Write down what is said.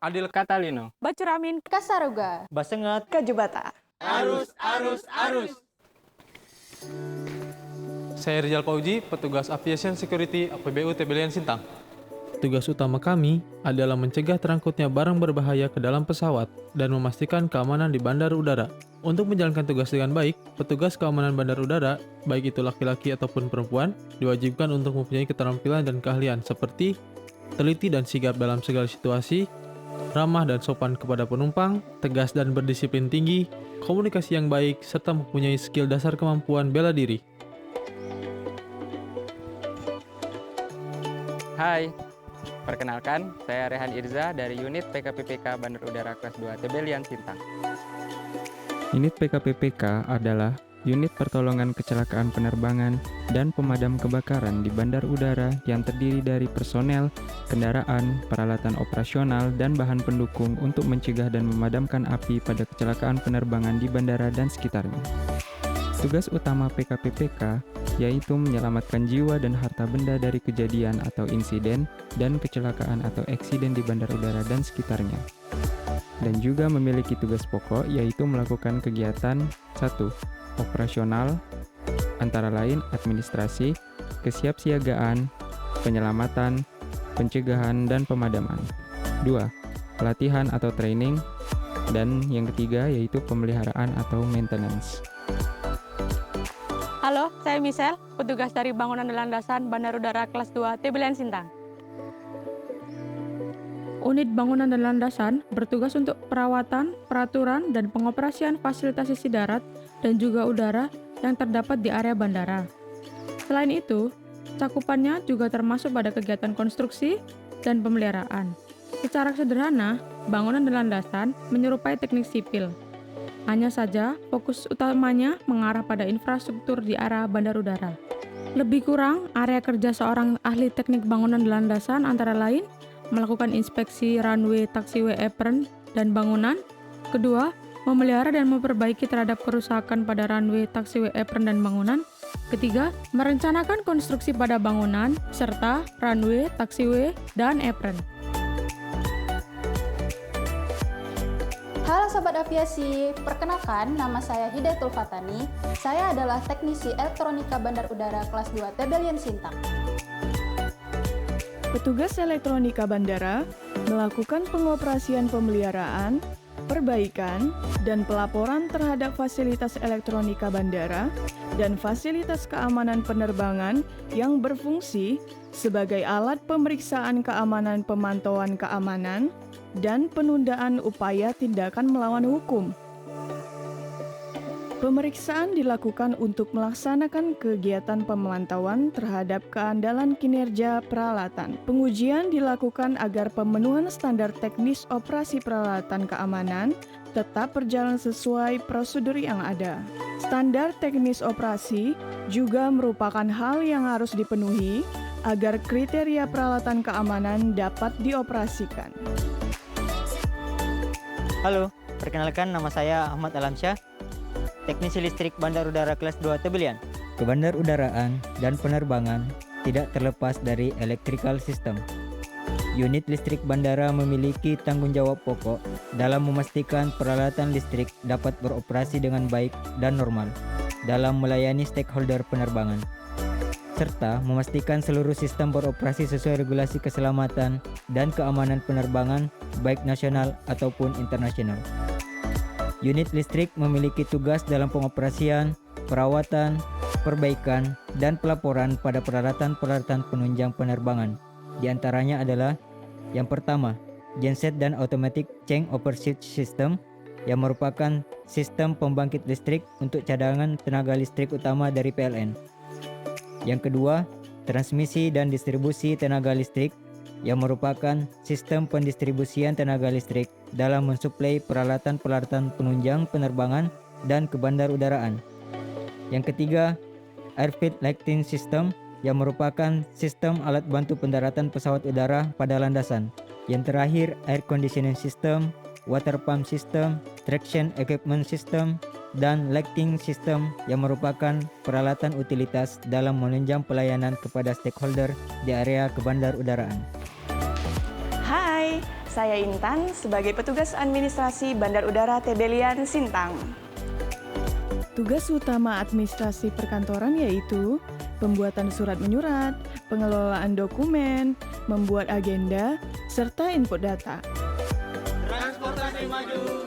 Adil Catalino. Bacuramin Kasaruga. Basengat Kajubata. Arus. Saya Rizal Pauji, petugas Aviation Security APBU Tebelian Sintang. Tugas utama kami adalah mencegah terangkutnya barang berbahaya ke dalam pesawat dan memastikan keamanan di bandar udara. Untuk menjalankan tugas dengan baik, petugas keamanan bandar udara, baik itu laki-laki ataupun perempuan, diwajibkan untuk mempunyai keterampilan dan keahlian seperti teliti dan sigap dalam segala situasi, ramah dan sopan kepada penumpang, tegas dan berdisiplin tinggi, komunikasi yang baik, serta mempunyai skill dasar kemampuan bela diri. Hai, perkenalkan saya Rehan Irza dari unit PKPPK Bandar Udara Kelas 2 Tebelian Sintang. Unit PKPPK adalah unit pertolongan kecelakaan penerbangan dan pemadam kebakaran di bandar udara yang terdiri dari personel, kendaraan, peralatan operasional, dan bahan pendukung untuk mencegah dan memadamkan api pada kecelakaan penerbangan di bandara dan sekitarnya. Tugas utama PKPPK yaitu menyelamatkan jiwa dan harta benda dari kejadian atau insiden dan kecelakaan atau eksiden di bandar udara dan sekitarnya. Dan juga memiliki tugas pokok yaitu melakukan kegiatan 1. Operasional, antara lain administrasi, kesiapsiagaan, penyelamatan, pencegahan, dan pemadaman. 2. Pelatihan atau training, dan yang ketiga yaitu pemeliharaan atau maintenance. Halo, saya Michelle, petugas dari Bangunan dan Landasan Bandar Udara Kelas 2 Tebelian Sintang. Unit Bangunan dan Landasan bertugas untuk perawatan, peraturan, dan pengoperasian fasilitas sisi darat dan juga udara yang terdapat di area bandara. Selain itu, cakupannya juga termasuk pada kegiatan konstruksi dan pemeliharaan. Secara sederhana, bangunan dan landasan menyerupai teknik sipil. Hanya saja, fokus utamanya mengarah pada infrastruktur di arah bandar udara. Lebih kurang, area kerja seorang ahli teknik bangunan dan landasan antara lain melakukan inspeksi runway, taxiway, apron, dan bangunan. Kedua, memelihara dan memperbaiki terhadap kerusakan pada runway, taxiway, apron, dan bangunan. Ketiga, merencanakan konstruksi pada bangunan, serta runway, taxiway, dan apron. Halo Sobat Aviasi, perkenalkan nama saya Hidayatul Fatani. Saya adalah teknisi elektronika bandar udara kelas 2 Tebelian Sintang. Petugas elektronika bandara melakukan pengoperasian pemeliharaan, perbaikan, dan pelaporan terhadap fasilitas elektronika bandara dan fasilitas keamanan penerbangan yang berfungsi sebagai alat pemeriksaan keamanan, pemantauan keamanan, dan penundaan upaya tindakan melawan hukum. Pemeriksaan dilakukan untuk melaksanakan kegiatan pemantauan terhadap keandalan kinerja peralatan. Pengujian dilakukan agar pemenuhan standar teknis operasi peralatan keamanan tetap berjalan sesuai prosedur yang ada. Standar teknis operasi juga merupakan hal yang harus dipenuhi agar kriteria peralatan keamanan dapat dioperasikan. Halo, perkenalkan nama saya Ahmad Alamsyah, teknisi listrik bandar udara kelas 2 Tebelian. Kebandarudaraan dan penerbangan tidak terlepas dari electrical system. Unit listrik bandara memiliki tanggung jawab pokok dalam memastikan peralatan listrik dapat beroperasi dengan baik dan normal dalam melayani stakeholder penerbangan, serta memastikan seluruh sistem beroperasi sesuai regulasi keselamatan dan keamanan penerbangan baik nasional ataupun internasional. Unit listrik memiliki tugas dalam pengoperasian, perawatan, perbaikan, dan pelaporan pada peralatan-peralatan penunjang penerbangan. Di antaranya adalah yang pertama, genset dan automatic change over switch system yang merupakan sistem pembangkit listrik untuk cadangan tenaga listrik utama dari PLN. Yang kedua, transmisi dan distribusi tenaga listrik yang merupakan sistem pendistribusian tenaga listrik dalam mensuplai peralatan-peralatan penunjang penerbangan dan kebandarudaraan. Yang ketiga, airfield lighting system yang merupakan sistem alat bantu pendaratan pesawat udara pada landasan. Yang terakhir, air conditioning system, water pump system, traction equipment system, dan lighting system yang merupakan peralatan utilitas dalam menunjang pelayanan kepada stakeholder di area kebandarudaraan. Hai, Saya Intan sebagai petugas administrasi Bandar Udara Tebelian Sintang. Tugas utama administrasi perkantoran yaitu pembuatan surat menyurat, pengelolaan dokumen, membuat agenda, serta input data. Transportasi maju.